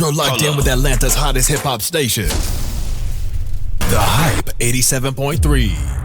You're locked in with Atlanta's hottest hip-hop station. The Hype 87.3.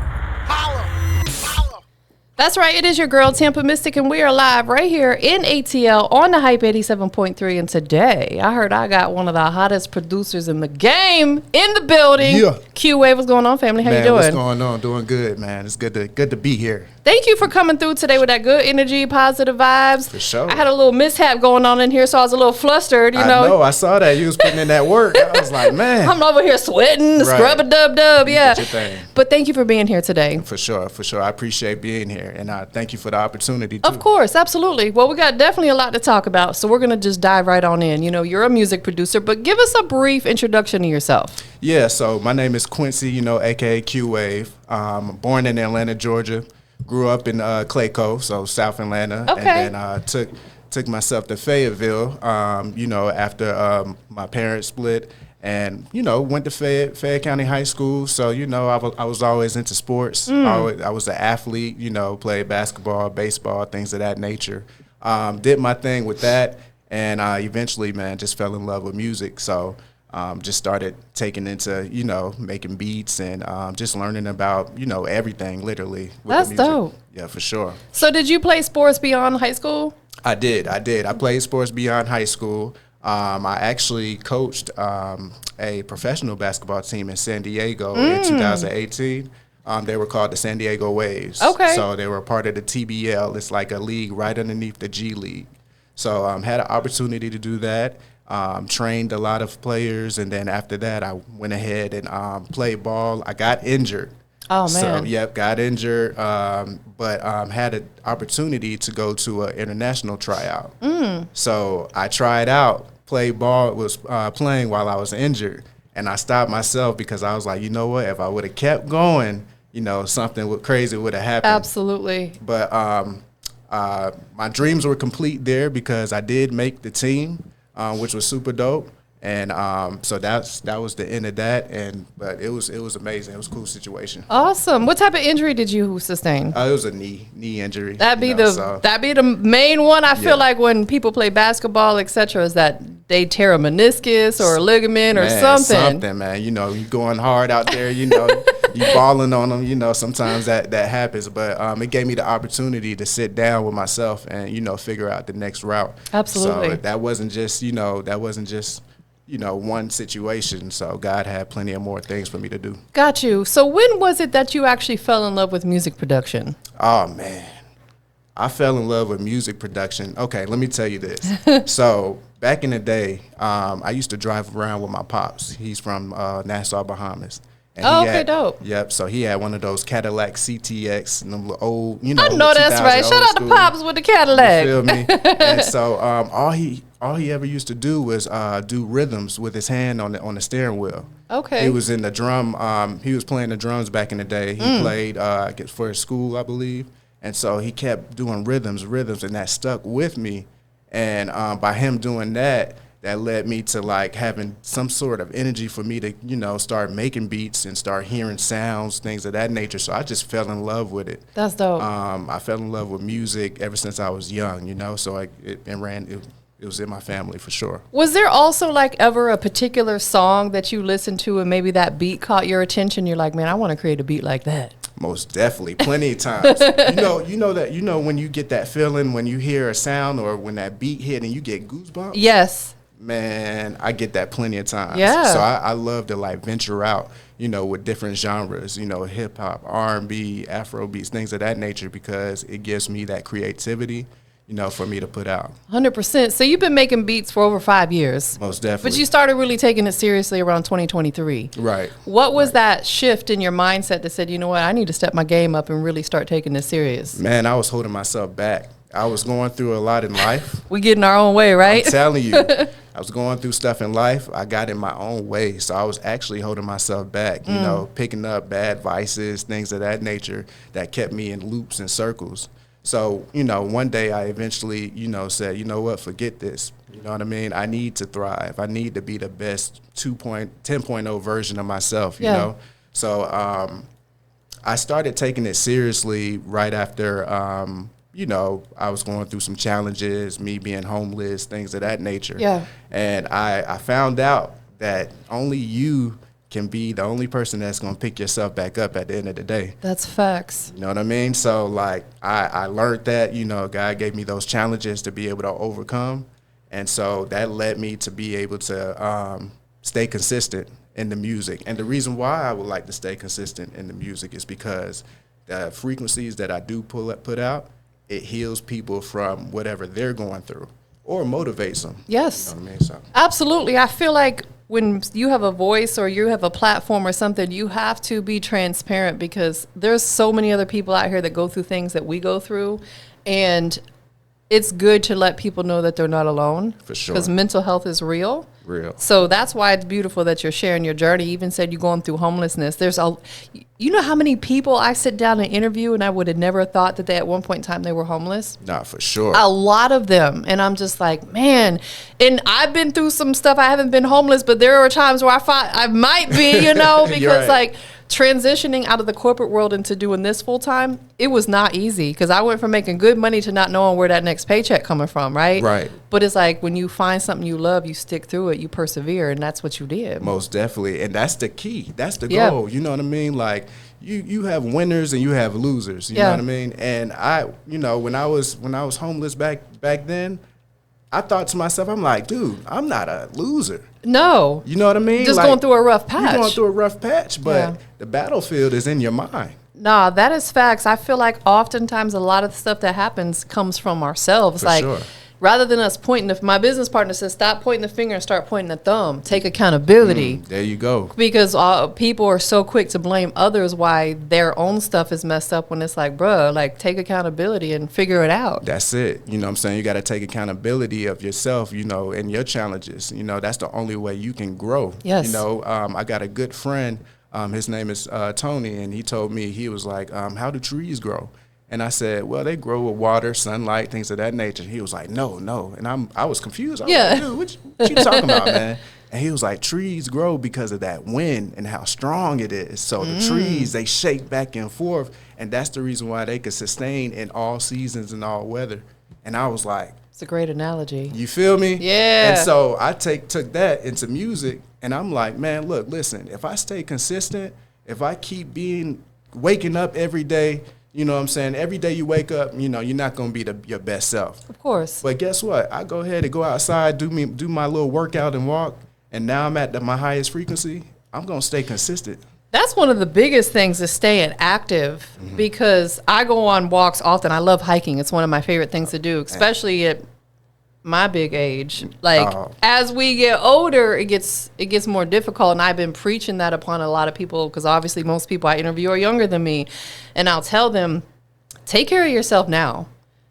That's right. It is your girl, TampaMystic, and we are live right here in ATL on the Hype 87.3. And today, I heard I got one of the hottest producers in the game in the building. Yeah. QWave, what's going on, family? How you doing? What's going on? Doing good, man. It's good to be here. Thank you for coming through today with that good energy, positive vibes. For sure. I had a little mishap going on in here, so I was a little flustered, I know. I saw that. You was putting in that work. I was like, man. I'm over here sweating, Right. scrub-a-dub-dub, yeah. Did your thing. But thank you for being here today. For sure. I appreciate being here, and I thank you for the opportunity, too. Of course, absolutely. Well, we got definitely a lot to talk about, so we're going to just dive right on in. You know, you're a music producer, but give us a brief introduction to yourself. Yeah, so my name is Quincy, a.k.a. QWave. Born in Atlanta, Georgia. Grew up in Clayco, so South Atlanta. Okay. And then took myself to Fayetteville, after my parents split. And, went to Fayette County High School. So, I was always into sports. I was an athlete, played basketball, baseball, things of that nature. Did my thing with that. And eventually, man, just fell in love with music. So just started taking into, making beats and just learning about, everything, literally. With That's the music. dope. Yeah, for sure. So did you play sports beyond high school? I did. I played sports beyond high school. I actually coached a professional basketball team in San Diego in 2018. They were called the San Diego Waves. Okay. So they were part of the TBL. It's like a league right underneath the G League. So had an opportunity to do that. Trained a lot of players, and then after that, I went ahead and played ball. I got injured. Oh, So, man. got injured, but had an opportunity to go to an international tryout. So I tried out, played ball, was playing while I was injured, and I stopped myself because I was like, you know what, if I would have kept going, something crazy would have happened. Absolutely. But my dreams were complete there because I did make the team, which was super dope. And so that was the end of that. But it was amazing. It was a cool situation. Awesome. What type of injury did you sustain? It was a knee injury. That'd be the main one. I feel like when people play basketball, etc., is that they tear a meniscus or a ligament or something. Something, man. You going hard out there. You balling on them. Sometimes that happens. But it gave me the opportunity to sit down with myself and figure out the next route. Absolutely. So that wasn't just one situation. So God had plenty of more things for me to do. Got you. So when was it that you actually fell in love with music production? Oh, man. I fell in love with music production. Okay, let me tell you this. So back in the day, I used to drive around with my pops. He's from Nassau, Bahamas. And dope. Yep. So he had one of those Cadillac CTX, and them little old, I know that's right. Shout out to Pops with the Cadillac. You feel me? And so all he ever used to do was do rhythms with his hand on the steering wheel. Okay. He was in the drum. He was playing the drums back in the day. He played for his school, I believe. And so he kept doing rhythms, and that stuck with me. And by him doing that led me to like having some sort of energy for me to, start making beats and start hearing sounds, things of that nature. So I just fell in love with it. That's dope. I fell in love with music ever since I was young, so it was in my family for sure. Was there also like ever a particular song that you listened to and maybe that beat caught your attention? You're like, man, I want to create a beat like that. Most definitely, plenty of times. When you get that feeling when you hear a sound or when that beat hit and you get goosebumps. Yes. Man, I get that plenty of times. Yeah. So I love to like venture out, with different genres, hip hop, R&B, Afro beats, things of that nature, because it gives me that creativity, for me to put out. 100%. So you've been making beats for over 5 years. Most definitely. But you started really taking it seriously around 2023. Right. What was that shift in your mindset that said, you know what, I need to step my game up and really start taking this serious? Man, I was holding myself back. I was going through a lot in life. We get in our own way, right? I'm telling you. I was going through stuff in life. I got in my own way. So I was actually holding myself back, picking up bad vices, things of that nature that kept me in loops and circles. So, one day I eventually, said, you know what, forget this. You know what I mean? I need to thrive. I need to be the best 10.0 version of myself, you know? So I started taking it seriously right after you know, I was going through some challenges, me being homeless, things of that nature. Yeah. And I found out that only you can be the only person that's going to pick yourself back up at the end of the day. That's facts. You know what I mean? So, like, I learned that, you know, God gave me those challenges to be able to overcome. And so that led me to be able to stay consistent in the music. And the reason why I would like to stay consistent in the music is because the frequencies that I do put out, it heals people from whatever they're going through or motivates them. Yes. You know what I mean? So. Absolutely. I feel like when you have a voice or you have a platform or something, you have to be transparent because there's so many other people out here that go through things that we go through. And it's good to let people know that they're not alone. For sure. Because mental health is real. Real. So that's why it's beautiful that you're sharing your journey. You even said you're going through homelessness. You know how many people I sit down and interview and I would have never thought that they at one point in time they were homeless? Nah, for sure. A lot of them. And I'm just like, man. And I've been through some stuff. I haven't been homeless, but there are times where I thought I might be, you know, because right. like transitioning out of the corporate world into doing this full time, it was not easy because I went from making good money to not knowing where that next paycheck coming from, right? Right. But it's like when you find something you love, you stick through it, you persevere, and that's what you did. Most definitely. And that's the key. That's the Yeah. goal. You know what I mean? Like you have winners and you have losers. You know what I mean? And I, you know, when I was homeless back then, I thought to myself, I'm like, dude, I'm not a loser. No. You know what I mean? Just like, going through a rough patch. You're going through a rough patch, but Yeah. the battlefield is in your mind. Nah, that is facts. I feel like oftentimes a lot of the stuff that happens comes from ourselves. For like sure. rather than us pointing, my business partner says, stop pointing the finger and start pointing the thumb. Take accountability. There you go. Because people are so quick to blame others why their own stuff is messed up when it's like, bruh, like take accountability and figure it out. That's it. You know what I'm saying? You got to take accountability of yourself, you know, and your challenges. You know, that's the only way you can grow. Yes. You know, I got a good friend. His name is Tony, and he told me, he was like, how do trees grow? And I said, well, they grow with water, sunlight, things of that nature. He was like, no. And I was confused. I was like, dude, what you talking about, man? And he was like, trees grow because of that wind and how strong it is. So the trees, they shake back and forth, and that's the reason why they could sustain in all seasons and all weather. And I was like, It's a great analogy. you feel me? Yeah. And so I took that into music, and I'm like, man, look, listen, if I stay consistent, if I keep waking up every day, you know what I'm saying? Every day you wake up, you know, you're not going to be your best self. Of course. But guess what? I go ahead and go outside, do my little workout and walk, and now I'm at my highest frequency. I'm going to stay consistent. That's one of the biggest things is staying active because I go on walks often. I love hiking. It's one of my favorite things to do, especially at my big age. Like as we get older, it gets more difficult. And I've been preaching that upon a lot of people because obviously most people I interview are younger than me. And I'll tell them, take care of yourself now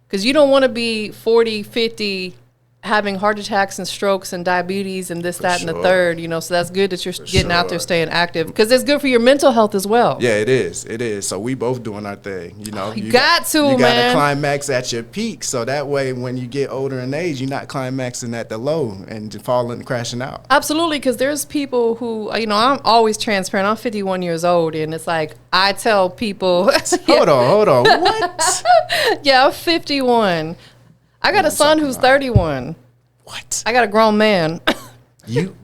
because you don't want to be 40, 50, having heart attacks and strokes and diabetes and this, that, and the third, you know, so that's good that you're getting out there, staying active because it's good for your mental health as well. Yeah, it is. It is. So we both doing our thing, you know. You got to climax at your peak. So that way when you get older in age, you're not climaxing at the low and falling and crashing out. Absolutely, because there's people who, you know, I'm always transparent. I'm 51 years old, and it's like I tell people. Hold on. What? Yeah, I'm 51. I got a son who's 31. What? I got a grown man. You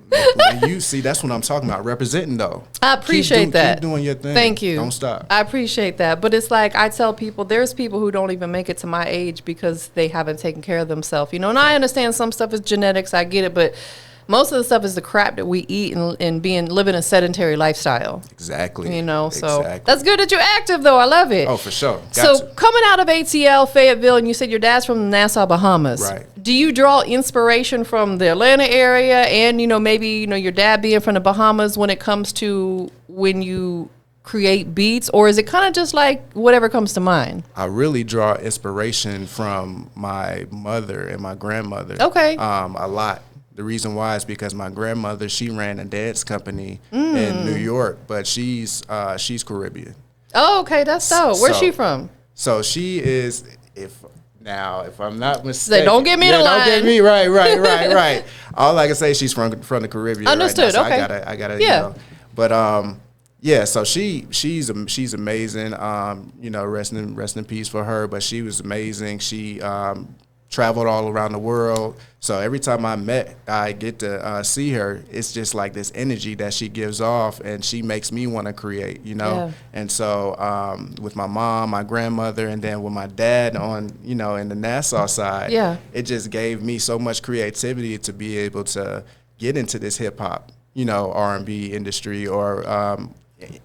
see, that's what I'm talking about. Representing though. I appreciate that. Keep doing your thing. Thank you. Don't stop. I appreciate that. But it's like I tell people, there's people who don't even make it to my age because they haven't taken care of themselves. You know, and I understand some stuff is genetics. I get it, but most of the stuff is the crap that we eat and living a sedentary lifestyle. Exactly. You know, so that's good that you're active, though. I love it. Oh, for sure. Coming out of ATL, Fayetteville, and you said your dad's from Nassau, Bahamas. Right. Do you draw inspiration from the Atlanta area and, you know, maybe, you know, your dad being from the Bahamas when it comes to when you create beats, or is it kind of just like whatever comes to mind? I really draw inspiration from my mother and my grandmother. Okay. A lot. The reason why is because my grandmother, she ran a dance company in New York, but she's Caribbean. Oh, okay, that's dope. Where's she from? So she is, if I'm not mistaken. Don't get me the line. Don't get me right. All I can say, she's from the Caribbean. Understood. Right now, so okay. I gotta. Yeah. You know. But Yeah, so she's amazing. You know, rest in peace for her. But she was amazing. She traveled all around the world. So every time I get to see her, it's just like this energy that she gives off, and she makes me want to create. You know, Yeah. and so with my mom, my grandmother, and then with my dad on, you know, in the Nassau side, Yeah. it just gave me so much creativity to be able to get into this hip hop, you know, R&B industry or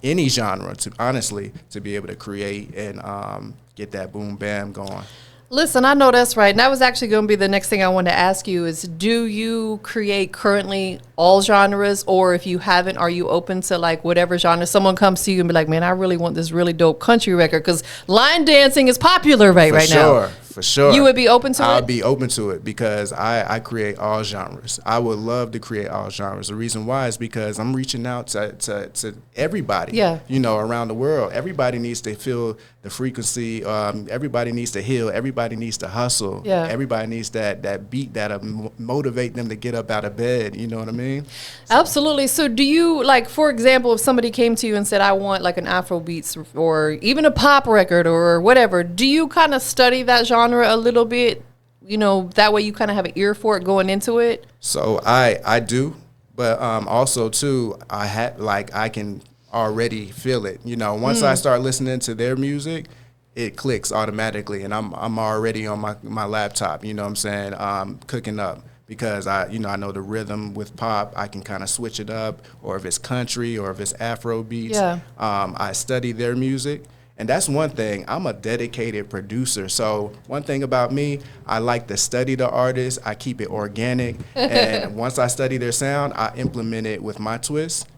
any genre, to honestly, to be able to create and get that boom bam going. Listen, I know that's right. And that was actually going to be the next thing I wanted to ask you is, do you create currently all genres? Or if you haven't, are you open to like whatever genre? Someone comes to you and be like, man, I really want this really dope country record because line dancing is popular right now. For sure. You would be open to it? I'd be open to it because I create all genres. I would love to create all genres. The reason why is because I'm reaching out to everybody, Yeah. you know, around the world. Everybody needs to feel the frequency. Everybody needs to heal. Everybody needs to hustle. Yeah. Everybody needs that beat that'll motivate them to get up out of bed. You know what I mean? Absolutely. So do you, like, for example, if somebody came to you and said, I want like an Afro beats or even a pop record or whatever, do you kind of study that genre a little bit? You know, that way you kind of have an ear for it going into it? So I do, but also too, I can already feel it. You know, once I start listening to their music, it clicks automatically, and I'm already on my laptop. You know what I'm saying? Cooking up. Because I know the rhythm with pop, I can kind of switch it up, or if it's country or if it's Afro beats. Yeah. I study their music, and that's one thing. I'm a dedicated producer, so one thing about me, I like to study the artist. I keep it organic, and once I study their sound, I implement it with my twist.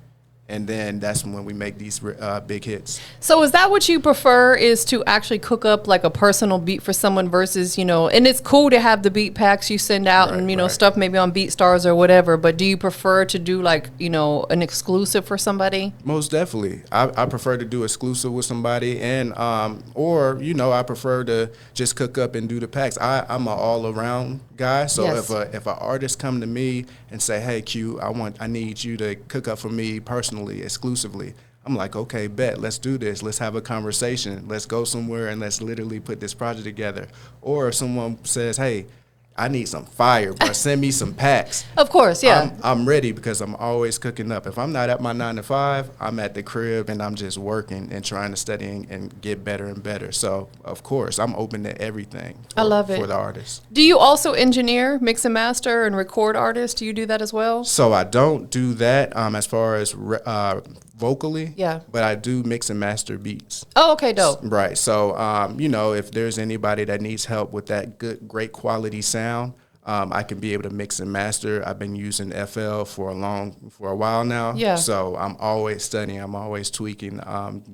And then that's when we make these big hits. So is that what you prefer, is to actually cook up like a personal beat for someone versus, you know, and it's cool to have the beat packs you send out and, you know, stuff maybe on BeatStars or whatever, but do you prefer to do like, you know, an exclusive for somebody? Most definitely. I prefer to do exclusive with somebody, and or, you know, I prefer to just cook up and do the packs. I'm an all-around guy, so Yes. if an artist come to me and say, hey, Q, I need you to cook up for me personally, exclusively, I'm like, okay, bet, let's do this. Let's have a conversation. Let's go somewhere and let's literally put this project together. Or if someone says, hey, I need some fire, bro, send me some packs. Of course, yeah. I'm ready because I'm always cooking up. If I'm not at my 9 to 5, I'm at the crib and I'm just working and trying to study and get better and better. So, of course, I'm open to everything I love it. for the artist. Do you also engineer, mix and master, and record artists? Do you do that as well? So I don't do that as far as vocally, Yeah. but I do mix and master beats. Oh, okay, dope. Right. So, you know, if there's anybody that needs help with that great quality sound, I can be able to mix and master. I've been using FL for a while now. Yeah. So I'm always studying. I'm always tweaking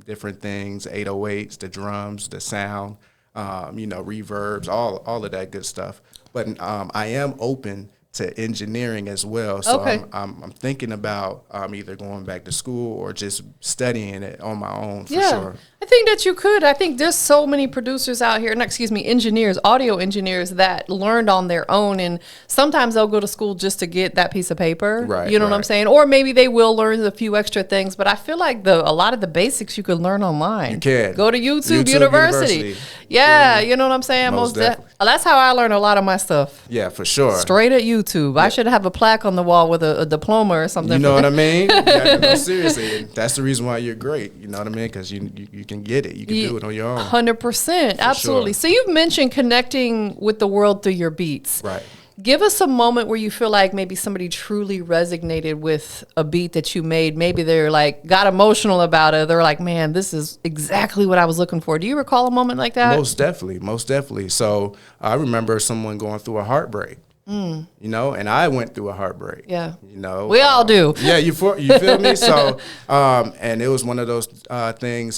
different things, 808s, the drums, the sound, you know, reverbs, all of that good stuff. But I am open to engineering as well. So Okay. I'm thinking about either going back to school or just studying it on my own for Yeah, sure. I think that you could. I think there's so many producers out here, engineers, audio engineers that learned on their own, and sometimes they'll go to school just to get that piece of paper. Right, You know what I'm right. saying? Or maybe they will learn a few extra things, but I feel like a lot of the basics you could learn online. You can. Go to YouTube YouTube University. University. Yeah, you know what I'm saying? Most definitely. That's how I learn a lot of my stuff. Yeah, for sure. Straight at YouTube. I should have a plaque on the wall with a diploma or something. You know what I mean? No, seriously, and that's the reason why you're great. You know what I mean? Because you can get it. You can do it on your own. 100%. Absolutely. sure. So you've mentioned connecting with the world through your beats. Right. Give us a moment where you feel like maybe somebody truly resonated with a beat that you made. Maybe they're like, got emotional about it. They're like, man, this is exactly what I was looking for. Do you recall a moment like that? Most definitely. So I remember someone going through a heartbreak. You know, and I went through a heartbreak. Yeah. You know, We all do. Yeah, you feel me? So, and it was one of those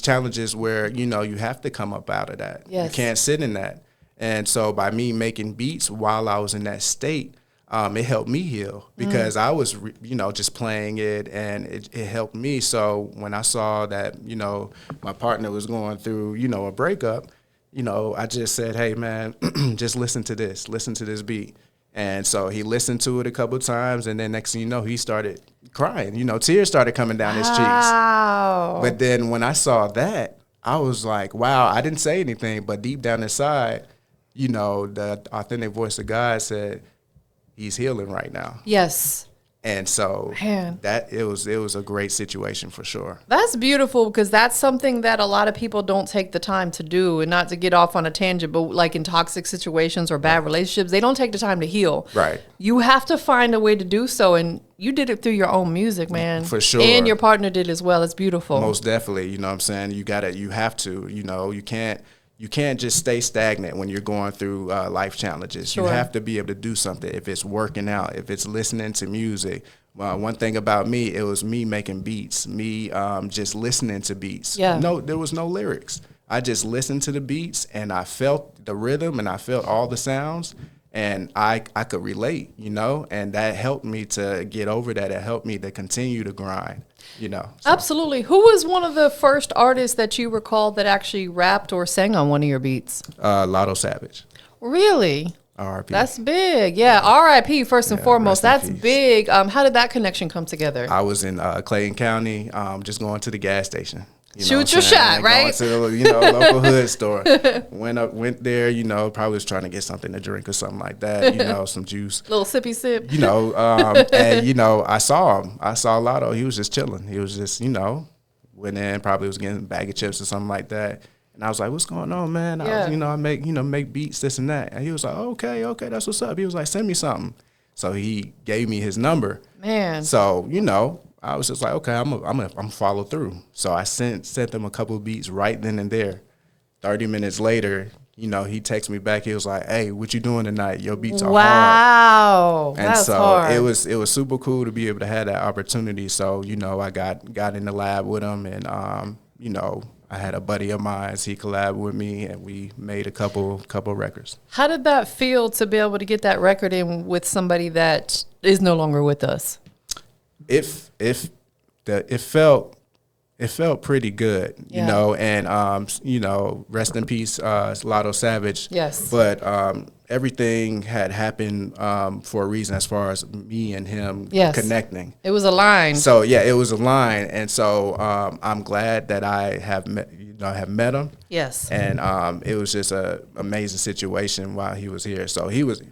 challenges where, you know, you have to come up out of that. Yes. You can't sit in that. And so by me making beats while I was in that state, it helped me heal because I was, you know, just playing it, and it helped me. So when I saw that, you know, my partner was going through, you know, a breakup, you know, I just said, hey, man, just listen to this beat. And so he listened to it a couple of times, and then next thing you know, he started crying. You know, tears started coming down his cheeks. Wow. But then when I saw that, I was like, wow, I didn't say anything, but deep down inside, you know, the authentic voice of God said, he's healing right now. Yes. And so Man. that it was a great situation for sure. That's beautiful, because that's something that a lot of people don't take the time to do. And not to get off on a tangent, but like in toxic situations or bad relationships, they don't take the time to heal. Right. You have to find a way to do so. And you did it through your own music, man. For sure. And your partner did as well. It's beautiful. Most definitely. You know what I'm saying? You have to, you know, you can't just stay stagnant when you're going through life challenges. Sure. You have to be able to do something. If it's working out, if it's listening to music. One thing about me, it was me making beats, me just listening to beats. Yeah. No, there was no lyrics. I just listened to the beats, and I felt the rhythm, and I felt all the sounds, and I could relate, you know, and that helped me to get over that. It helped me to continue to grind, you know. So. Absolutely. Who was one of the first artists that you recall that actually rapped or sang on one of your beats? Lotto Savage. Really? R.I.P. That's big. Yeah. R.I.P. first and foremost. rest in That's peace. big. How did that connection come together? I was in Clayton County, just going to the gas station. You know Shoot what your I'm saying? shot, right? Going to the, you know, local hood store. Went there, you know, probably was trying to get something to drink or something like that, you know, some juice. Little sippy sip. You know, and, you know, I saw him. I saw Lotto. He was just chilling. He was just, you know, went in, probably was getting a bag of chips or something like that. And I was like, what's going on, man? I was, you know, I make beats, this and that. And he was like, okay, that's what's up. He was like, send me something. So he gave me his number. Man. So, you know, I was just like, okay, I'm gonna follow through. So I sent them a couple of beats right then and there. 30 minutes later, you know, he texted me back. He was like, hey, what you doing tonight? Your beats are hard. Wow. And That's so hard. it was super cool to be able to have that opportunity. So, you know, I got in the lab with him, and you know, I had a buddy of mine, he collabed with me, and we made a couple records. How did that feel to be able to get that record in with somebody that is no longer with us? It felt pretty good, Yeah. you know, and you know, rest in peace, Lotto Savage. Yes. But everything had happened for a reason, as far as me and him connecting. It was a line. So yeah, it was a line, and so I'm glad that I have met him. Yes. And it was just a amazing situation while he was here. So he was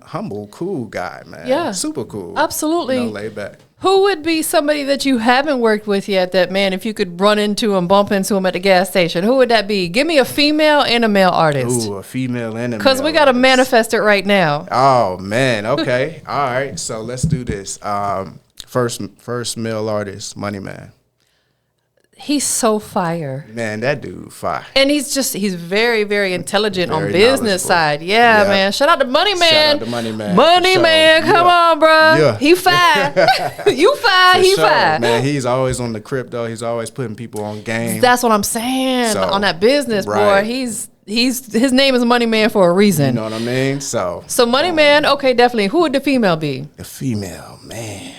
humble, cool guy, man. Yeah. Super cool. Absolutely. You know, laid back. Who would be somebody that you haven't worked with yet that, man, if you could run into him, bump into him at the gas station, who would that be? Give me a female and a male artist. Ooh, a female and a male. Because we got to artist. manifest it right now. Oh, man. Okay. All right. So let's do this. First male artist, Money Man. He's so fire. Man, that dude fire. And he's very, very intelligent Very on business knowledgeable. side. Yeah, Yeah. man. Shout out to Money Man. Shout out to Money Man. Money For sure. Man, come Yeah. on, bro. Yeah. He fire. You fire, For he sure. fire. Man, he's always on the crypto. He's always putting people on game. That's what I'm saying. So, on that business, right. boy. His name is Money Man for a reason. You know what I mean? So Money Man, okay, definitely. Who would the female be? the female, man.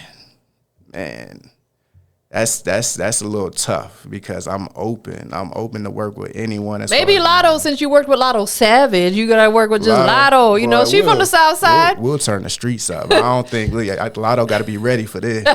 That's a little tough because I'm open. I'm open to work with anyone. Maybe Lotto, since you worked with Lotto Savage, you gotta work with just Lotto. You know, Boy, she from the South Side. We'll turn the streets up. I don't think Lotto got to be ready for this,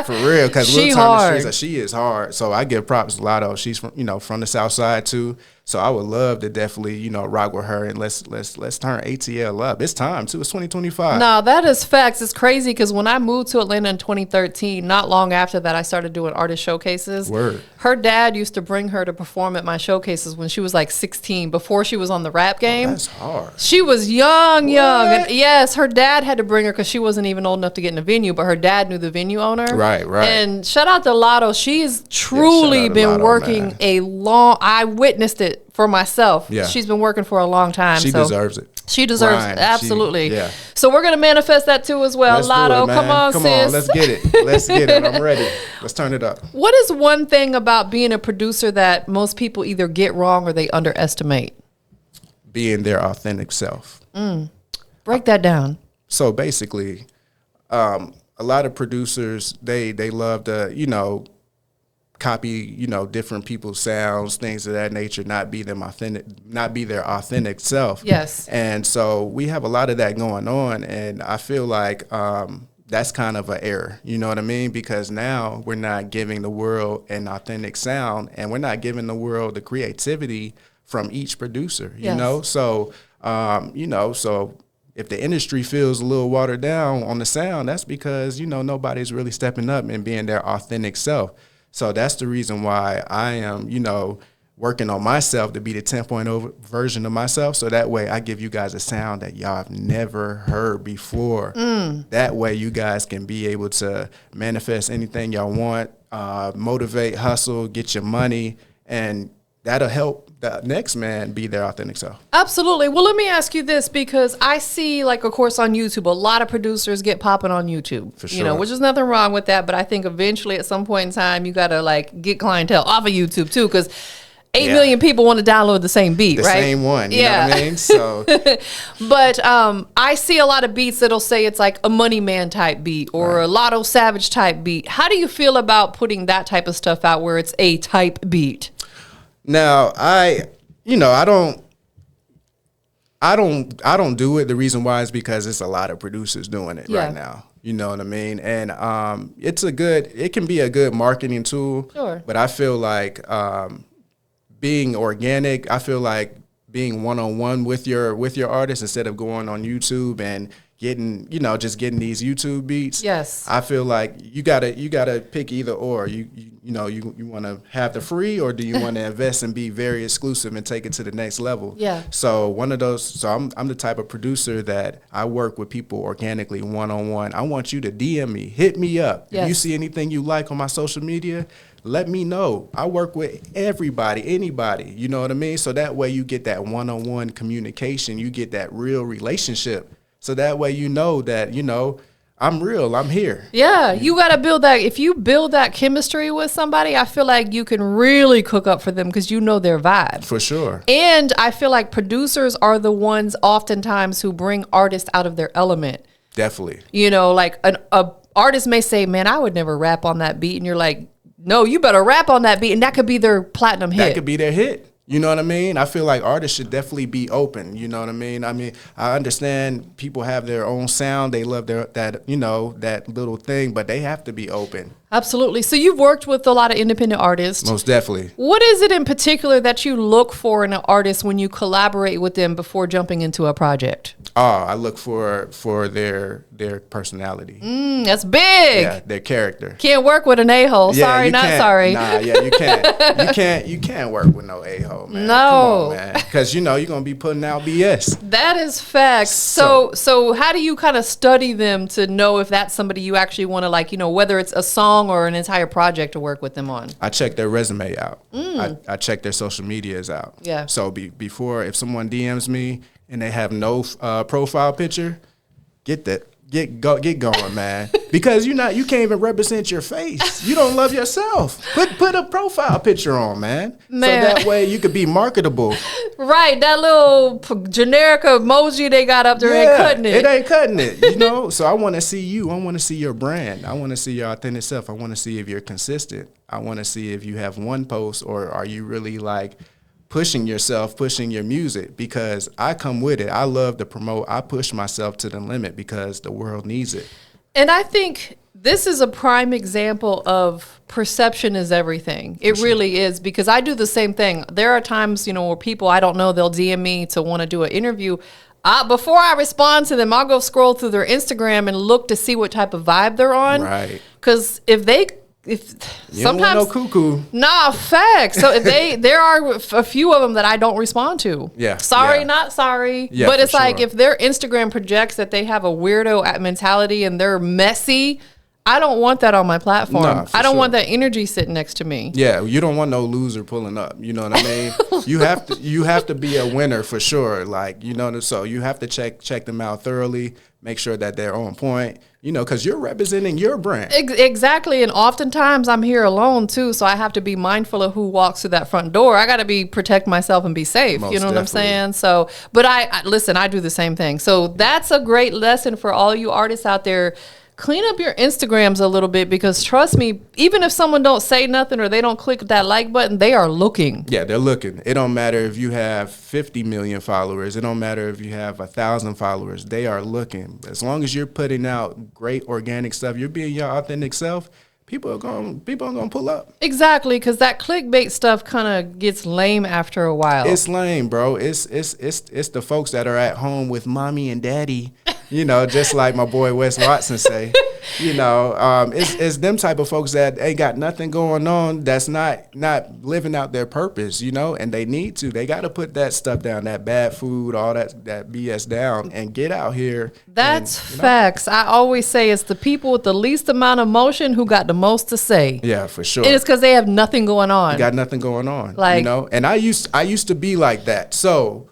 for real. Because She we'll turn hard. the streets up. She is hard. So I give props to Lotto. She's from the South Side too. So I would love to definitely rock with her, and let's turn ATL up. It's time too. It's 2025. No, that is facts. It's crazy because when I moved to Atlanta in 2013, not long after that, I started doing artist showcases. Word. Her dad used to bring her to perform at my showcases when she was like 16, before she was on the rap game. That's hard. She was young. And yes, her dad had to bring her because she wasn't even old enough to get in the venue, but her dad knew the venue owner. Right. And shout out to Lotto. She's truly shout out to been Lotto, working man. I witnessed it for myself. Yeah. She's been working for a long time. She deserves it. She deserves Grind. it. Absolutely. Yeah. So we're going to manifest that too as well. Let's Lotto, do it, man. come on, sis. Let's get it. Let's get it. I'm ready. Let's turn it up. What is one thing about being a producer that most people either get wrong or they underestimate? Being their authentic self. Break that down. So basically, a lot of producers, they love to, copy, you know, different people's sounds, things of that nature, not be their authentic self. Yes. And so we have a lot of that going on, and I feel like that's kind of an error, you know what I mean? Because now we're not giving the world an authentic sound, and we're not giving the world the creativity from each producer, you know? So, you know, so if the industry feels a little watered down on the sound, that's because, you know, nobody's really stepping up and being their authentic self. So that's the reason why I am, you know, working on myself to be the 10.0 version of myself. So that way I give you guys a sound that y'all have never heard before. That way you guys can be able to manifest anything y'all want, motivate, hustle, get your money, and that'll help the next man be their authentic self. Absolutely. Well, let me ask you this, because I see, like, of course, on YouTube, a lot of producers get popping on YouTube. For sure. You know, which is nothing wrong with that. But I think eventually at some point in time, you got to, like, get clientele off of YouTube, too, because 8 million people want to download the same beat, the right? Same one, you know what I mean? So, but I see a lot of beats that'll say it's like a Money Man type beat or a Lotto Savage type beat. How do you feel about putting that type of stuff out where it's a type beat? now I don't do it. The reason why is because it's a lot of producers doing it right now. You know what I mean? And it can be a good marketing tool. Sure. But I feel like being organic, I feel like being one-on-one with your artist instead of going on YouTube and getting these YouTube beats. Yes. I feel like you gotta pick either or. You want to have the free, or do you want to invest and be very exclusive and take it to the next level? Yeah. So one of those. So I'm the type of producer that I work with people organically, one-on-one. I want you to DM me, hit me up. Yes. If you see anything you like on my social media, let me know. I work with everybody, anybody. You know what I mean? So that way you get that one-on-one communication. You get that real relationship. So that way you know that, I'm real, I'm here. Yeah, you got to build that. If you build that chemistry with somebody, I feel like you can really cook up for them because you know their vibe. For sure. And I feel like producers are the ones oftentimes who bring artists out of their element. Definitely. Like an artist may say, man, I would never rap on that beat. And you're like, no, you better rap on that beat. And that could be their platinum hit. That could be their hit. You know what I mean? I feel like artists should definitely be open. You know what I mean? I understand people have their own sound. They love that little thing, but they have to be open. Absolutely. So you've worked with a lot of independent artists. Most definitely. What is it in particular that you look for in an artist when you collaborate with them before jumping into a project? Oh, I look for their personality. That's big. Yeah, their character. Can't work with an a-hole. Yeah, sorry, not sorry. Nah, yeah, you can't. You can't work with no a-hole, man. No, come on, man. Because you're gonna be putting out BS. That is facts. So how do you kind of study them to know if that's somebody you actually want to whether it's a song or an entire project to work with them on? I check their resume out. I check their social medias out. Yeah. So before, if someone DMs me and they have no profile picture, get going, man. Because you can't even represent your face. You don't love yourself. Put a profile picture on, man. So that way you could be marketable. Right, that little generic emoji they got up there ain't cutting it. It ain't cutting it, So I want to see you. I want to see your brand. I want to see your authentic self. I want to see if you're consistent. I want to see if you have one post, or are you really pushing yourself, pushing your music, because I come with it. I love to promote. I push myself to the limit because the world needs it. And I think this is a prime example of perception is everything. It really is, because I do the same thing. There are times, where people I don't know, they'll DM me to want to do an interview. Before I respond to them, I'll go scroll through their Instagram and look to see what type of vibe they're on. Right. Because if you sometimes don't want no cuckoo. Nah, facts. So if there are a few of them that I don't respond to. Yeah. Sorry, not sorry. Yeah, but it's sure. if their Instagram projects that they have a weirdo mentality and they're messy, I don't want that on my platform. Nah, I don't want that energy sitting next to me. Yeah, you don't want no loser pulling up. You know what I mean? You have to be a winner for sure. So you have to check them out thoroughly. Make sure that they're on point, because you're representing your brand. Exactly. And oftentimes I'm here alone too. So I have to be mindful of who walks through that front door. I got to protect myself and be safe. Most you know definitely. What I'm saying? So, but I listen, I do the same thing. So that's a great lesson for all you artists out there. clean up your Instagrams a little bit, because trust me, even if someone don't say nothing or they don't click that like button, they are looking. Yeah, they're looking. It don't matter if you have 50 million followers. It don't matter if you have 1,000 followers. They are looking. As long as you're putting out great organic stuff, you're being your authentic self, people are gonna pull up. Exactly, because that clickbait stuff kind of gets lame after a while. It's lame, bro. It's the folks that are at home with mommy and daddy, you know, just like my boy Wes Watson say. You know, it's them type of folks that ain't got nothing going on, that's not living out their purpose, you know, and they need to. They got to put that stuff down, that bad food, all that BS down, and get out here. That's and, you know. facts. I always say it's the people with the least amount of motion who got the most to say. Yeah, for sure. And it's because they have nothing going on. You got nothing going on, like, you know. And I used to be like that, so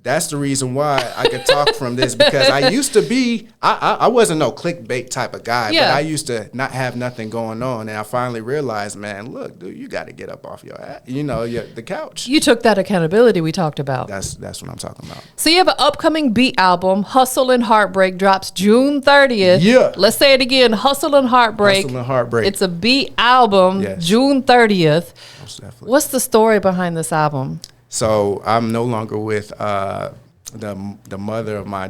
that's the reason why I could talk from this, because I used to be, I wasn't no clickbait type of guy, but I used to not have nothing going on. And I finally realized, man, look, dude, you got to get up off your, you know, the couch. You took that accountability we talked about. That's what I'm talking about. So you have an upcoming beat album, Hustle and Heartbreak, drops June 30th. Yeah. Let's say it again, Hustle and Heartbreak. Hustle and Heartbreak. It's a beat album, Yes. June 30th. Most definitely. What's the story behind this album? So I'm no longer with the mother of my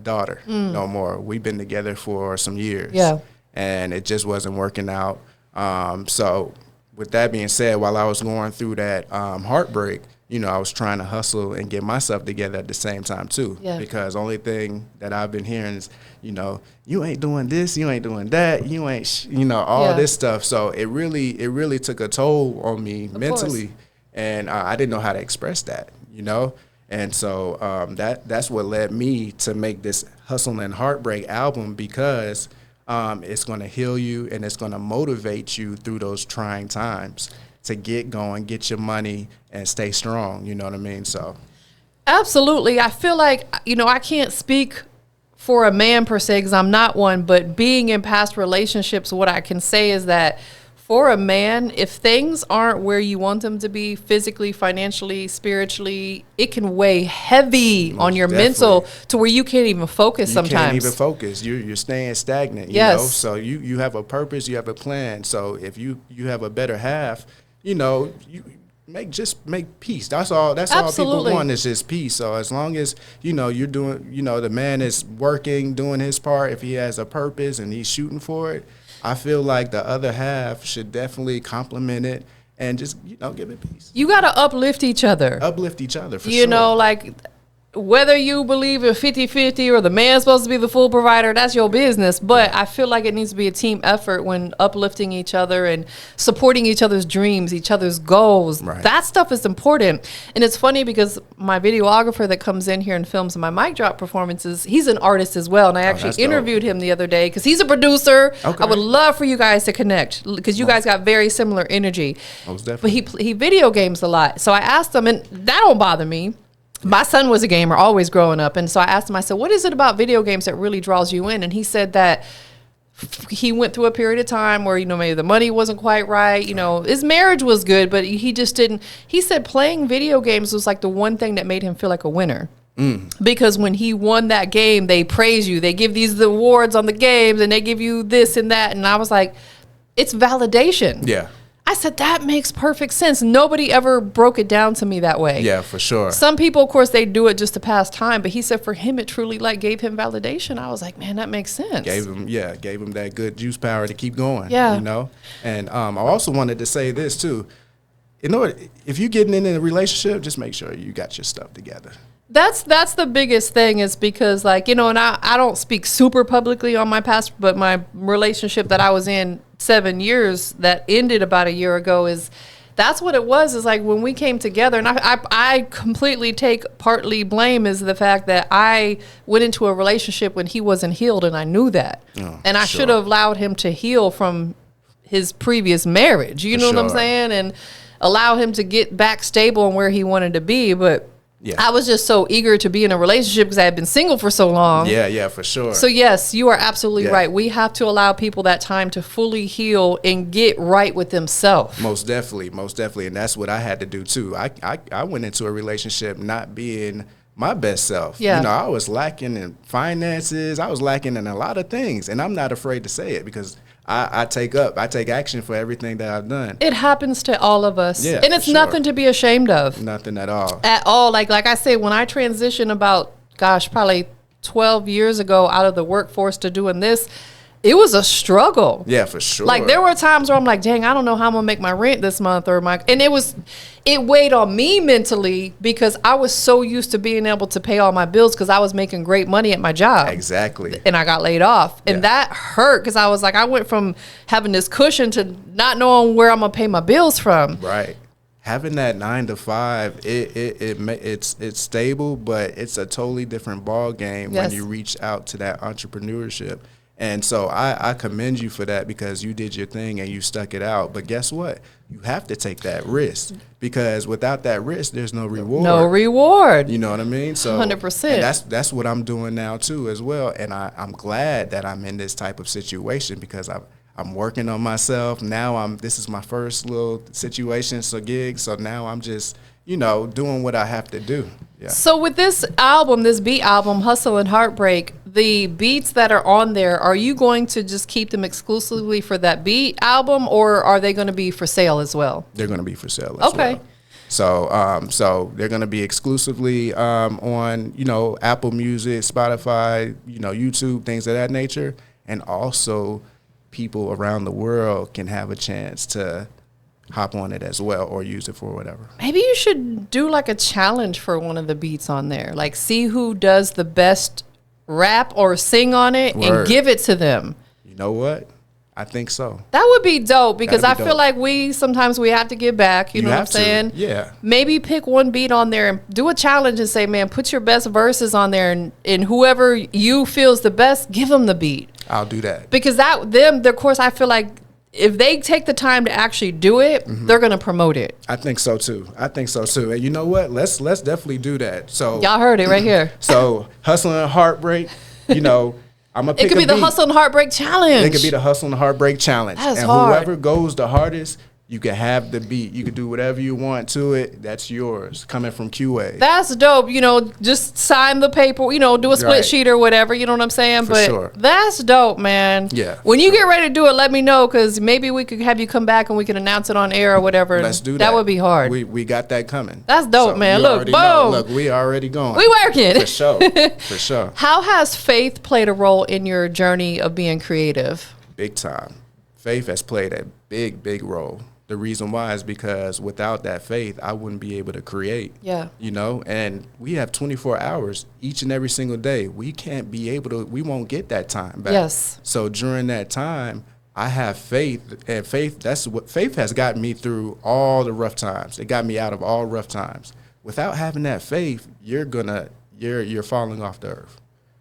daughter no more. We've been together for some years. Yeah. And it just wasn't working out. So with that being said, while I was going through that heartbreak, you know, I was trying to hustle and get myself together at the same time too. Yeah. Because only thing that I've been hearing is, you know, you ain't doing this, you ain't doing that, you ain't, you know, all this stuff. So it really took a toll on me mentally. And I didn't know how to express that, you know? And so that's what led me to make this Hustle and Heartbreak album, because it's going to heal you and it's going to motivate you through those trying times to get going, get your money, and stay strong, you know what I mean? So Absolutely. I feel like, you know, I can't speak for a man per se because I'm not one, but being in past relationships, what I can say is that for a man, if things aren't where you want them to be physically, financially, spiritually, it can weigh heavy on your mental to where you can't even focus sometimes. You can't even focus. You're staying stagnant, you know? So you have a purpose, you have a plan. So if you have a better half, you know, you make peace. That's all people want is just peace. So as long as, you know, you're doing, you know, the man is working, doing his part, if he has a purpose and he's shooting for it, I feel like the other half should definitely compliment it and just, you know, give it peace. You got to uplift each other. Uplift each other, for sure. You know, like, whether you believe in 50-50 or the man's supposed to be the full provider, that's your business. But I feel like it needs to be a team effort when uplifting each other and supporting each other's dreams, each other's goals. Right. That stuff is important. And it's funny because my videographer that comes in here and films my mic drop performances, he's an artist as well. And I actually interviewed him the other day because he's a producer. Okay. I would love for you guys to connect because you guys got very similar energy. Most definitely. But he video games a lot. So I asked him, and that don't bother me. My son was a gamer always growing up. And so I asked him, I said, what is it about video games that really draws you in? And he said that he went through a period of time where, you know, maybe the money wasn't quite right. You know, his marriage was good, but he just didn't. He said playing video games was like the one thing that made him feel like a winner. Because when he won that game, they praise you. They give these awards on the games and they give you this and that. And I was like, it's validation. Yeah. I said, that makes perfect sense. Nobody ever broke it down to me that way. Yeah, for sure. Some people, of course, they do it just to pass time. But he said for him, it truly like gave him validation. I was like, man, that makes sense. Gave him that good juice power to keep going. Yeah. You know? And I also wanted to say this, too. In order, if you're getting in a relationship, just make sure you got your stuff together. That's the biggest thing is because, like, you know, and I don't speak super publicly on my past, but my relationship that I was in 7 years that ended about a year ago that's what it was, is like when we came together, and I completely take partly blame is the fact that I went into a relationship when he wasn't healed, and I knew that. And I should have allowed him to heal from his previous marriage. You know what I'm saying? And allow him to get back stable and where he wanted to be. But Yeah. I was just so eager to be in a relationship because I had been single for so long. Yeah, for sure. So yes, you are absolutely Yeah. right. We have to allow people that time to fully heal and get right with themselves. Most definitely. And that's what I had to do too. I went into a relationship not being my best self. Yeah. You know, I was lacking in finances. I was lacking in a lot of things. And I'm not afraid to say it because I take action for everything that I've done. It happens to all of us. Yeah, and it's for sure. nothing to be ashamed of. Nothing at all. At all. Like I said, when I transitioned about, probably 12 years ago out of the workforce to doing this, it was a struggle. Yeah, for sure. Like there were times where I'm like, dang, I don't know how I'm gonna make my rent this month and it weighed on me mentally because I was so used to being able to pay all my bills because I was making great money at my job. Exactly. And I got laid off. And that hurt because I was like, I went from having this cushion to not knowing where I'm gonna pay my bills from. Right. Having that 9 to 5, it's stable, but it's a totally different ball game Yes. when you reach out to that entrepreneurship. And so I commend you for that because you did your thing and you stuck it out. But guess what? You have to take that risk because without that risk, there's no reward. No reward. You know what I mean? So 100%. And that's what I'm doing now too as well. And I'm glad that I'm in this type of situation because I'm working on myself. Now this is my first little situation, gig. So now I'm just, doing what I have to do. Yeah. So with this album, this beat album, Hustle and Heartbreak, the beats that are on there, are you going to just keep them exclusively for that beat album or are they going to be for sale as well? They're going to be for sale as Okay. well. So they're going to be exclusively on, Apple Music, Spotify, YouTube, things of that nature. And also people around the world can have a chance to hop on it as well or use it for whatever. Maybe you should do like a challenge for one of the beats on there. Like see who does the best rap or sing on it and Word. give it to them. You know what? I think so. That would be dope because That'd I be feel dope. like sometimes we have to give back. You know what I'm have to. saying? Yeah. Maybe pick one beat on there and do a challenge and say, man, put your best verses on there and whoever you feels the best, give them the beat. I'll do that. Because of course, I feel like if they take the time to actually do it, they're going to promote it. I think so too. And you know what? Let's definitely do that. So Y'all heard it right here. So Hustle and Heartbreak, I'm gonna pick It could be the Hustle and Heartbreak Challenge. It could be the Hustle and Heartbreak Challenge. That's and hard. Whoever goes the hardest, you can have the beat. You can do whatever you want to it. That's yours. Coming from QWave. That's dope. Just sign the paper, do a split Right. sheet or whatever. You know what I'm saying? For but sure. That's dope, man. Yeah, When for you sure. get ready to do it, let me know because maybe we could have you come back and we can announce it on air or whatever. Let's do that. That would be hard. We got that coming. That's dope, man. you Look, already know. boom. Look, we already going. We working. For sure. For sure. How has faith played a role in your journey of being creative? Big time. Faith has played a big, big role. The reason why is because without that faith, I wouldn't be able to create. Yeah. And we have 24 hours each and every single day. We won't get that time back. Yes. So during that time, I have faith, and faith has gotten me through all the rough times. It got me out of all rough times. Without having that faith, you're falling off the earth.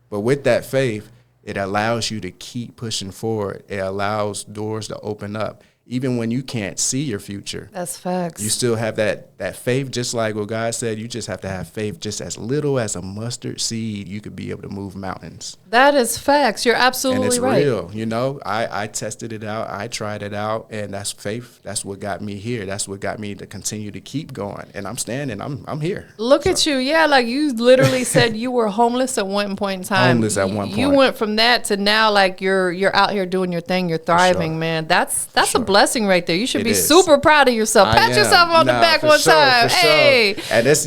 But with that faith, it allows you to keep pushing forward. It allows doors to open up. Even when you can't see your future, That's facts. you still have that faith, just like what God said. You just have to have faith just as little as a mustard seed. You could be able to move mountains. That is facts. You're absolutely And it's right. real, I tested it out. I tried it out, and that's faith. That's what got me here. That's what got me to continue to keep going. And I'm standing. I'm here. Look at you. Yeah, like you literally said you were homeless at one point in time. Homeless at one You point. went from that to now like you're out here doing your thing. You're thriving, sure. man. That's sure. a blessing right there. You should It be is. super proud of yourself. Pat yourself on the back one time. For sure. Hey. And it's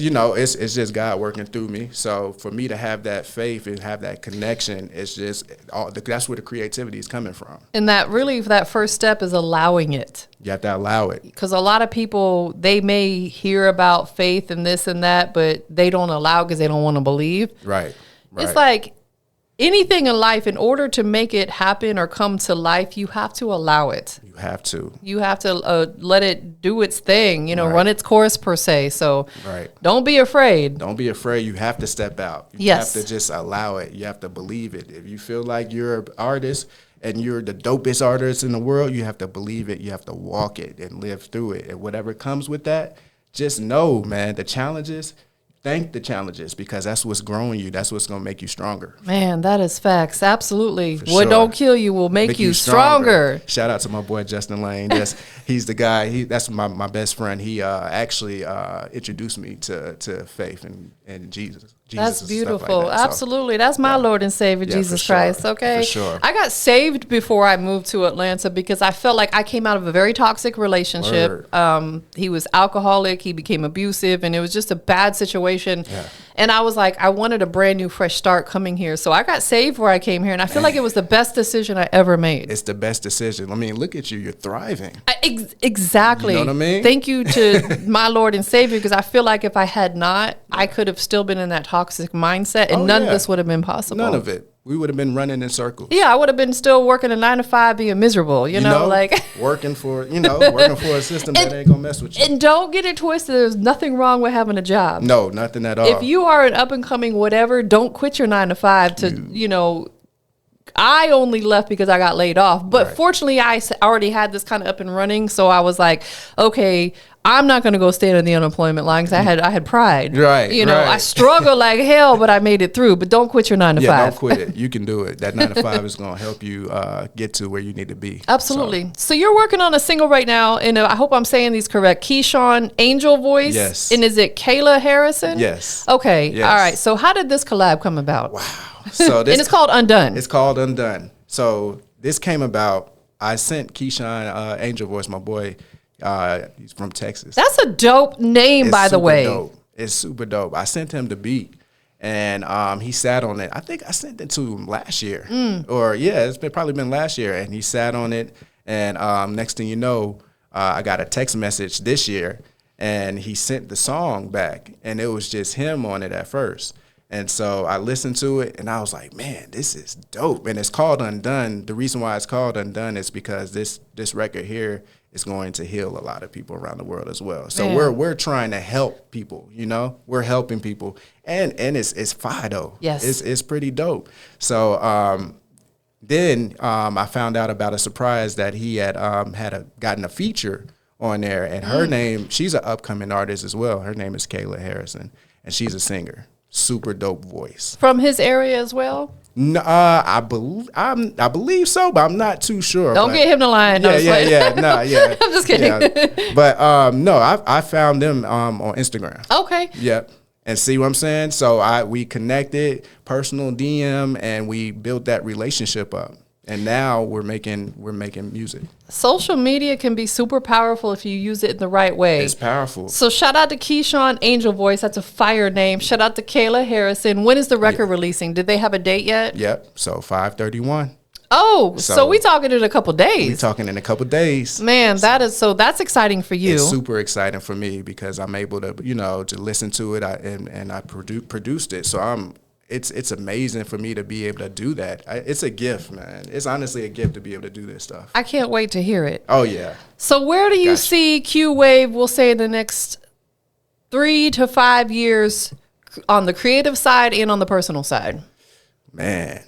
just God working through me. So for me to have that faith and have that connection, it's just that's where the creativity is coming from. And that first step is allowing it. You have to allow it. Because a lot of people, they may hear about faith and this and that, but they don't allow because they don't want to believe. Right. It's like anything in life, in order to make it happen or come to life, you have to allow it. You have to. You have to let it do its thing, Right. run its course per se. So Right. don't be afraid. Don't be afraid. You have to step out. You Yes. have to just allow it. You have to believe it. If you feel like you're an artist and you're the dopest artist in the world, you have to believe it. You have to walk it and live through it. And whatever comes with that, just know, man, the challenges, thank the challenges, because that's what's growing you. That's what's going to make you stronger. Man, that is facts. Absolutely. For What sure. don't kill you will make you stronger. Shout out to my boy Justin Lane. He's the guy. That's my best friend. He actually introduced me to faith and Jesus. That's and beautiful. stuff like that. Absolutely. That's my Lord and Savior, Jesus for sure. Christ. Okay. For sure. I got saved before I moved to Atlanta because I felt like I came out of a very toxic relationship. He was alcoholic. He became abusive, and it was just a bad situation. Yeah. And I was like, I wanted a brand new, fresh start coming here. So I got saved where I came here, and I feel like it was the best decision I ever made. It's the best decision. I mean, look at you. You're thriving. Exactly. You know what I mean? Thank you to my Lord and Savior, because I feel like if I had not, I could have still been in that toxic mindset, and none of this would have been possible. None of it. We would have been running in circles. Yeah, I would have been still working a 9 to 5, being miserable, you know, like working for a system that ain't gonna mess with you. And don't get it twisted. There's nothing wrong with having a job. No, nothing at all. If you are an up and coming whatever, don't quit your 9 to 5 to, I only left because I got laid off. But fortunately, I already had this kind of up and running. So I was like, okay, I'm not going to go stand on the unemployment line because I had pride. Right. I struggled like hell, but I made it through. But don't quit your 9 to 5. Yeah, don't quit it. You can do it. That 9 to 5 is going to help you get to where you need to be. Absolutely. So you're working on a single right now, and I hope I'm saying these correct. Keyshawn Angel Voice. Yes. And is it Kayla Harrison? Yes. Okay. Yes. All right. So how did this collab come about? Wow. So this, and it's called Undone. It's called Undone. So this came about. I sent Keyshawn Angel Voice, my boy. He's from Texas. That's a dope name, by the way. Dope. It's super dope. I sent him the beat, and he sat on it. I think I sent it to him last year, it's probably been last year, and he sat on it. And next thing you know, I got a text message this year, and he sent the song back, and it was just him on it at first. And so I listened to it, and I was like, man, this is dope. And it's called Undone. The reason why it's called Undone is because this record here is going to heal a lot of people around the world as well. So we're trying to help people, We're helping people. And it's Fido. Yes. It's pretty dope. So then I found out about a surprise that he had gotten a feature on there. And her name, she's an upcoming artist as well. Her name is Kayla Harrison, and she's a singer. Super dope voice. From his area as well? No, I believe so, but I'm not too sure. Don't get him to lie. No, yeah. I'm just kidding. Yeah. But no, I found them on Instagram. Okay. Yep. And see what I'm saying? So we connected, personal DM, and we built that relationship up. And now we're making music. Social media can be super powerful if you use it in the right way. It's powerful. So shout out to Keyshawn Angel Voice. That's a fire name. Shout out to Kayla Harrison. When is the record releasing? Did they have a date yet? Yep. So 5/31. Oh, so we talking in a couple days. We talking in a couple days. Man, that's exciting for you. It's super exciting for me because I'm able to, to listen to it and I produced it. So it's amazing for me to be able to do that. It's a gift, man. It's honestly a gift to be able to do this stuff. I can't wait to hear it. Oh, yeah. So where do you see QWave, we'll say, in the next 3 to 5 years on the creative side and on the personal side? Man,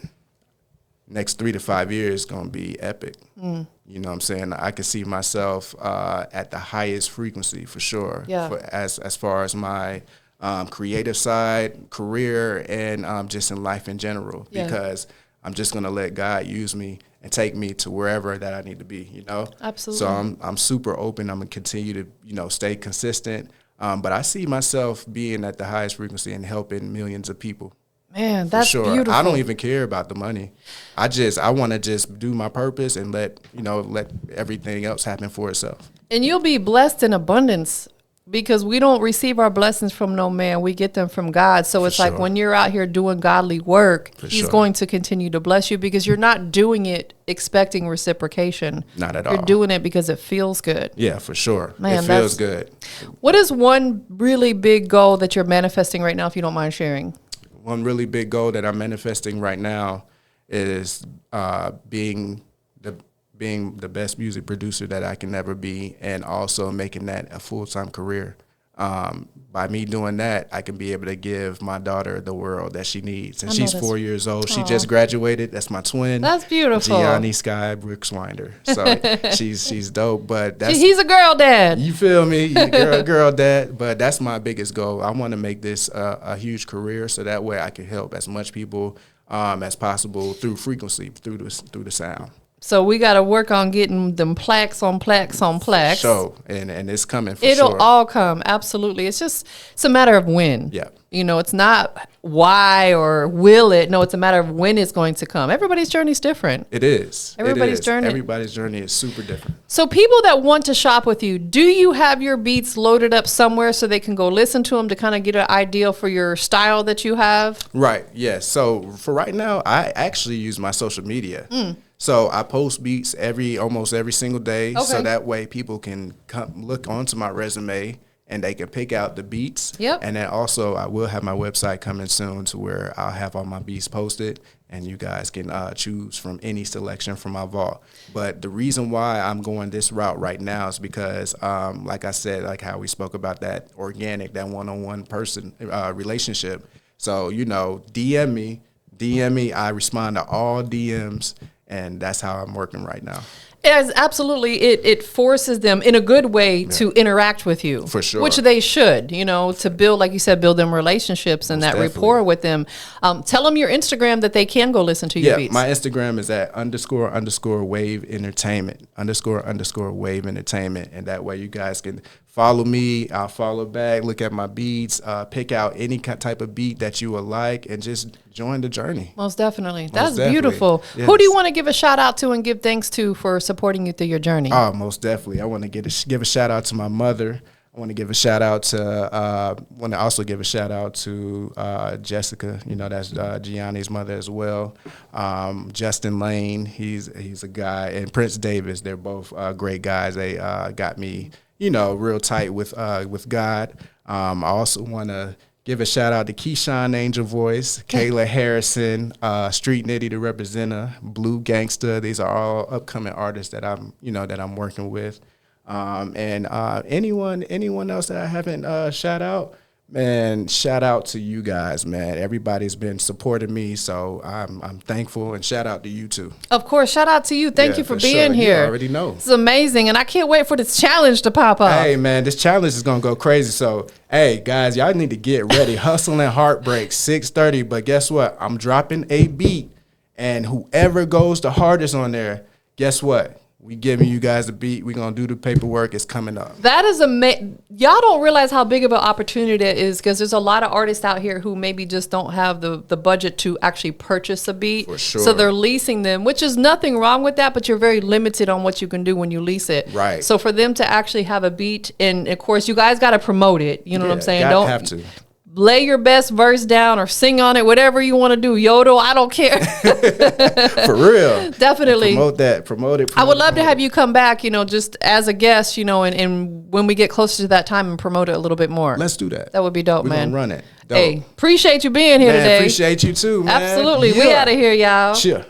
next 3 to 5 years is going to be epic. You know what I'm saying? I can see myself at the highest frequency for sure. Yeah. As far as my creative side, career, and just in life in general, because I'm just gonna let God use me and take me to wherever that I need to be. Absolutely. So I'm super open. I'm gonna continue to stay consistent. But I see myself being at the highest frequency and helping millions of people. Man, that's beautiful. I don't even care about the money. I want to just do my purpose and let everything else happen for itself. And you'll be blessed in abundance. Because we don't receive our blessings from no man. We get them from God. So it's like when you're out here doing godly work, he's going to continue to bless you because you're not doing it expecting reciprocation. Not at all. You're doing it because it feels good. Yeah, for sure. Man, it feels good. What is one really big goal that you're manifesting right now, if you don't mind sharing? One really big goal that I'm manifesting right now is being the best music producer that I can ever be, and also making that a full-time career. By me doing that, I can be able to give my daughter the world that she needs. And she's 4 years old. She just graduated. That's my twin. That's beautiful. Gianni Sky Brookswinder. So she's dope. But he's a girl dad. You feel me? Girl dad. But that's my biggest goal. I want to make this a huge career, so that way I can help as much people as possible through frequency, through the sound. So we got to work on getting them plaques on plaques on plaques. So, and it's coming for It'll sure. all come. Absolutely. It's a matter of when. Yeah. You know, it's not why or will it. No, it's a matter of when it's going to come. Everybody's journey is different. It is. Everybody's journey. Everybody's journey is super different. So people that want to shop with you, do you have your beats loaded up somewhere so they can go listen to them to kind of get an idea for your style that you have? Right. Yes. So for right now, I actually use my social media. So I post beats almost every single day. Okay. So that way people can come look onto my resume and they can pick out the beats. Yep. And then also I will have my website coming soon to where I'll have all my beats posted and you guys can choose from any selection from my vault. But the reason why I'm going this route right now is because, like I said, like how we spoke about that organic, that one-on-one person relationship. So, DM me. I respond to all DMs. And that's how I'm working right now. Absolutely. It forces them in a good way to interact with you. For sure. Which they should, to build, like you said, build them relationships and that rapport with them. Tell them your Instagram that they can go listen to your beats. My Instagram is at __wave entertainment, __wave entertainment. And that way you guys can follow me. I'll follow back, look at my beats, pick out any type of beat that you would like, and just join the journey. Most definitely. That's definitely. Beautiful. Yes. Who do you want to give a shout out to and give thanks to for supporting you through your journey? Oh, most definitely. I want to give a shout out to my mother. I want to give a shout out to Jessica. That's Gianni's mother as well. Justin Lane, he's a guy, and Prince Davis. They're both great guys. They got me, real tight with God. I also want to give a shout out to Keyshawn Angel Voice, Kayla Harrison, Street Nitty the Representer, Blue Gangsta. These are all upcoming artists that I'm working with. And anyone else that I haven't shout out, man, shout out to you guys, man. Everybody's been supporting me, so I'm thankful, and shout out to you too. Of course, shout out to you. Thank you for being sure. here. You already know. It's amazing, and I can't wait for this challenge to pop up. Hey, man, this challenge is gonna go crazy. So, hey, guys, y'all need to get ready. Hustle and Heartbreak, 6:30. But guess what? I'm dropping a beat, and whoever goes the hardest on there, guess what? We giving you guys a beat. We're going to do the paperwork. It's coming up. That is amazing. Y'all don't realize how big of an opportunity it is, because there's a lot of artists out here who maybe just don't have the budget to actually purchase a beat. For sure. So they're leasing them, which is nothing wrong with that, but you're very limited on what you can do when you lease it. Right. So for them to actually have a beat, and of course you guys got to promote it. You know what I'm saying? Don't have to. Lay your best verse down or sing on it, whatever you want to do. Yodel, I don't care. For real. Definitely. Promote it. I would love to have you come back, just as a guest, and when we get closer to that time, and promote it a little bit more. Let's do that. That would be dope, We're man. We're going to run it. Dope. Hey, appreciate you being here today. Appreciate you too, man. Absolutely. Yeah. We out of here, y'all. Sure.